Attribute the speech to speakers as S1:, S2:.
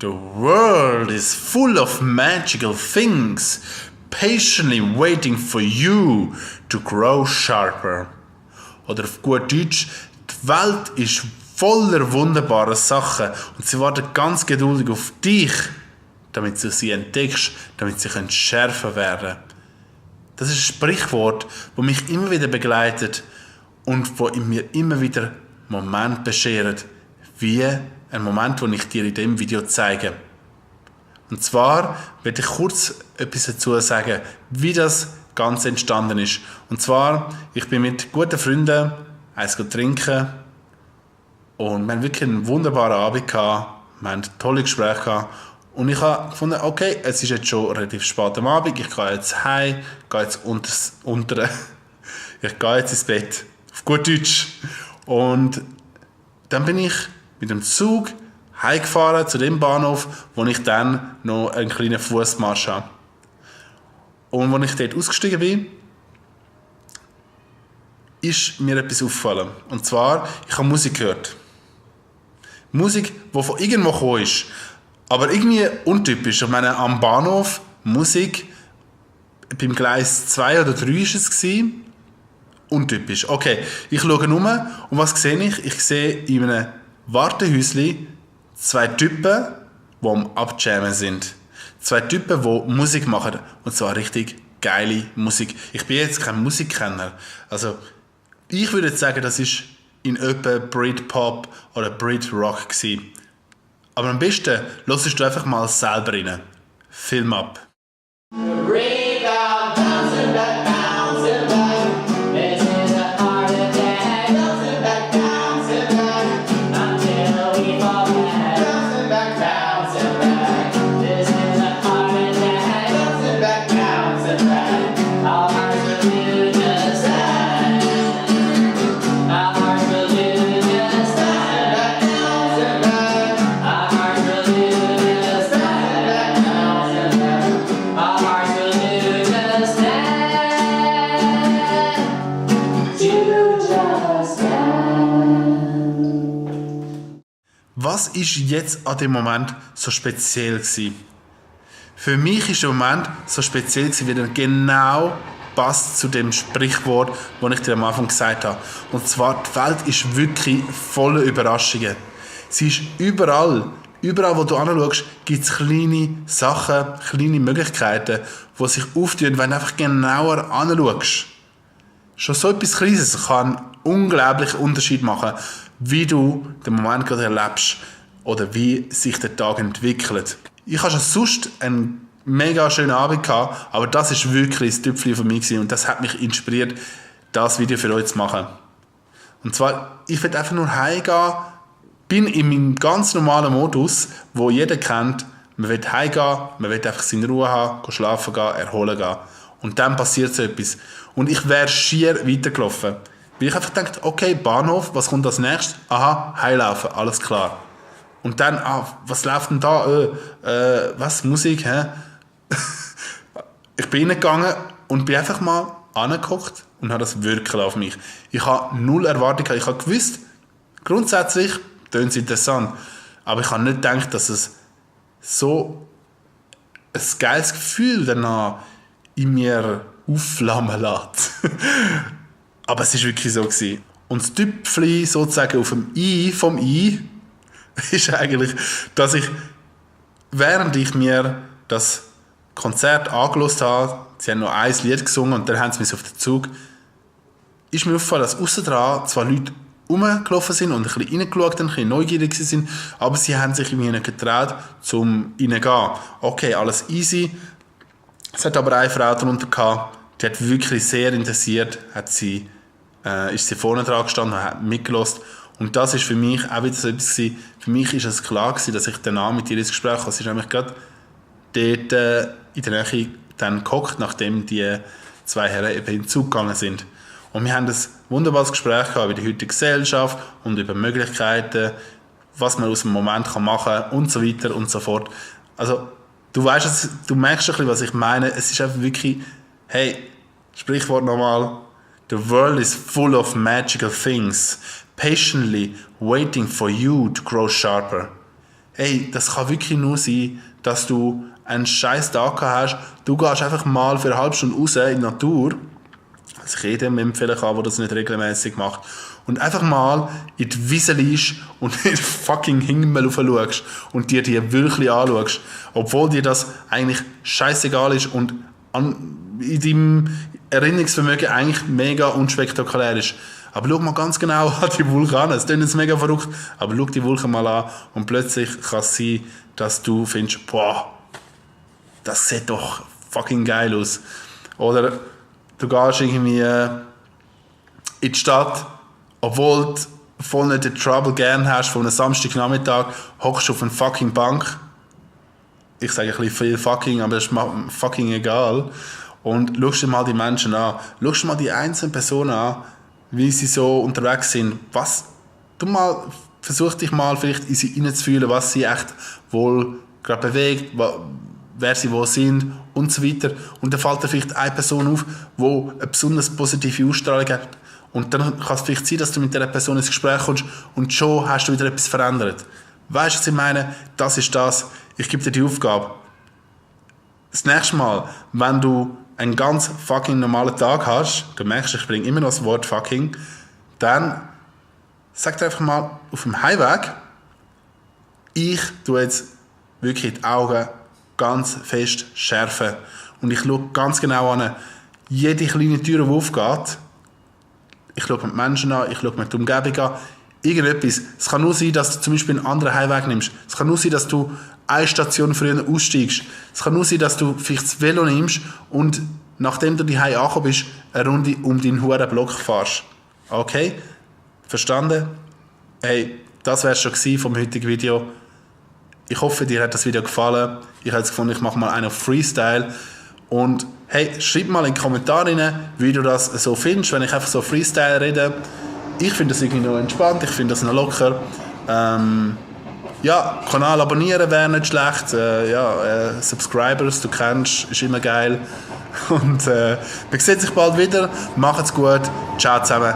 S1: The world is full of magical things, patiently waiting for you to grow sharper. Oder auf gut Deutsch, die Welt ist voller wunderbarer Sachen und sie warten ganz geduldig auf dich, damit du sie entdeckst, damit sie schärfer werden können. Das ist ein Sprichwort, das mich immer wieder begleitet und wo in mir immer wieder Momente beschert, wie ein Moment, den ich dir in diesem Video zeige. Und zwar werde ich kurz etwas dazu sagen, wie das Ganze entstanden ist. Und zwar, ich bin mit guten Freunden eins trinken und wir haben wirklich einen wunderbaren Abend gehabt. Wir haben tolle Gespräche gehabt. Und ich habe gefunden, okay, es ist jetzt schon relativ spät am Abend, ich gehe jetzt heim, ich gehe jetzt ins Bett, auf gut Deutsch. Und dann bin ich mit dem Zug heimgefahren zu dem Bahnhof, wo ich dann noch einen kleinen Fußmarsch habe. Und als ich dort ausgestiegen bin, ist mir etwas aufgefallen. Und zwar, ich habe Musik gehört. Musik, die von irgendwo gekommen ist. Aber irgendwie untypisch. Ich meine, am Bahnhof Musik, beim Gleis 2 oder 3 war es. Untypisch. Okay, ich schaue um und was sehe ich? Ich sehe in einem Wartehäuschen 2 Typen, die am Abjammen sind. 2 Typen, die Musik machen. Und zwar richtig geile Musik. Ich bin jetzt kein Musikkenner. Also, ich würde jetzt sagen, das war in etwa Britpop oder Britrock gewesen. Aber am besten hörst du einfach mal selber rein. Film ab. Was war jetzt an dem Moment so speziell gewesen? Für mich ist der Moment so speziell gewesen, wie er genau passt zu dem Sprichwort, das ich dir am Anfang gesagt habe. Und zwar, die Welt ist wirklich voller Überraschungen. Sie ist überall. Überall, wo du anschaust, gibt es kleine Sachen, kleine Möglichkeiten, die sich auftun, wenn du einfach genauer anschaust. Schon so etwas Kleines kann einen unglaublichen Unterschied machen, wie du den Moment gerade erlebst oder wie sich der Tag entwickelt. Ich hatte schon sonst einen mega schönen Abend gehabt, aber das ist wirklich das Tüpfchen von mir gewesen und das hat mich inspiriert, das Video für euch zu machen. Und zwar, ich will einfach nur heimgehen, bin in meinem ganz normalen Modus, wo jeder kennt, man will heimgehen, man will einfach seine Ruhe haben, schlafen gehen, erholen gehen. Und dann passiert so etwas. Und ich wäre schier weitergelaufen. Weil ich einfach dachte, okay, Bahnhof, was kommt als nächstes? Aha, heimlaufen, alles klar. Und dann, was läuft denn da? Was, Musik, hä? Ich bin reingegangen und bin einfach mal angeguckt und habe das wirken auf mich. Ich habe null Erwartungen. Ich habe gewusst, grundsätzlich tönt es interessant, aber ich habe nicht gedacht, dass es so ein geiles Gefühl danach in mir aufflammen lässt. Aber es war wirklich so gewesen. Und das Tüpfchen sozusagen auf dem I vom I ist eigentlich, dass ich, während ich mir das Konzert angehört habe, sie haben noch ein Lied gesungen und dann haben sie mich auf den Zug, ist mir aufgefallen, dass aussen dran zwar Leute rumgelaufen sind und ein bisschen reingeschaut haben, ein bisschen neugierig waren, aber sie haben sich irgendwie nicht getraut, zum reingehen. Okay, alles easy. Es hat aber eine Frau darunter gehabt, die hat wirklich sehr interessiert, ist sie vorne dran gestanden und hat mitgehört. Und das ist für mich auch wieder so etwas gewesen. Für mich ist es klar gewesen, dass ich danach mit ihr ins Gespräch komme. Sie ist nämlich gerade dort in der Nähe dann gehockt, nachdem die 2 Herren eben in den Zug gegangen sind. Und wir haben ein wunderbares Gespräch gehabt über die heutige Gesellschaft und über Möglichkeiten, was man aus dem Moment machen kann und so weiter und so fort. Also, du merkst ein bisschen, was ich meine. Es ist einfach wirklich, hey, Sprichwort nochmal, the world is full of magical things, patiently waiting for you to grow sharper. Ey, das kann wirklich nur sein, dass du einen scheiß Tag hast. Du gehst einfach mal für eine halbe Stunde raus in die Natur, was ich jedem empfehlen kann, der das nicht regelmäßig macht, und einfach mal in die Wiese liegst und in den fucking Himmel schaust und dir die wirklich anschaust, obwohl dir das eigentlich scheißegal ist und in deinem Erinnerungsvermögen eigentlich mega unspektakulär ist. Aber schau mal ganz genau an die Vulkane. Es klingt jetzt mega verrückt, aber schau die Vulkane mal an und plötzlich kann es sein, dass du findest, boah, das sieht doch fucking geil aus. Oder du gehst irgendwie in die Stadt, obwohl du voll nicht den Trouble gern hast, von einem Samstagnachmittag, hockst du auf einer fucking Bank. Ich sage ein bisschen viel fucking, aber das ist mir fucking egal. Und schaust dir mal die Menschen an. Schaust dir mal die einzelnen Personen an, wie sie so unterwegs sind. Versuch dich mal vielleicht in sie hineinzufühlen, was sie echt wohl gerade bewegt, wer sie wo sind und so weiter. Und dann fällt dir vielleicht eine Person auf, die eine besonders positive Ausstrahlung hat. Und dann kann es vielleicht sein, dass du mit dieser Person ins Gespräch kommst und schon hast du wieder etwas verändert. Weißt du, was ich meine? Das ist das. Ich gebe dir die Aufgabe. Das nächste Mal, wenn du einen ganz fucking normalen Tag hast, du merkst, ich bringe immer noch das Wort fucking, dann sag dir einfach mal auf dem Heimweg, ich tue jetzt wirklich die Augen ganz fest schärfen und ich schaue ganz genau an, jede kleine Tür, die aufgeht, ich schaue mir die Menschen an, ich schaue mir die Umgebung an, irgendetwas. Es kann nur sein, dass du zum Beispiel einen anderen Heimweg nimmst. Es kann nur sein, dass du eine Station früher aussteigst. Es kann nur sein, dass du vielleicht das Velo nimmst und nachdem du daheim angekommen bist, eine Runde um deinen huren Block fährst. Okay? Verstanden? Hey, das wär's schon vom heutigen Video. Ich hoffe, dir hat das Video gefallen. Ich habe jetzt gefunden, ich mache mal einen auf Freestyle. Und hey, schreib mal in die Kommentare rein, wie du das so findest, wenn ich einfach so Freestyle rede. Ich finde das irgendwie noch entspannt, ich finde das noch locker. Ja, Kanal abonnieren wäre nicht schlecht. Subscribers, du kennst, ist immer geil. Und man sieht sich bald wieder. Macht's gut. Ciao zusammen.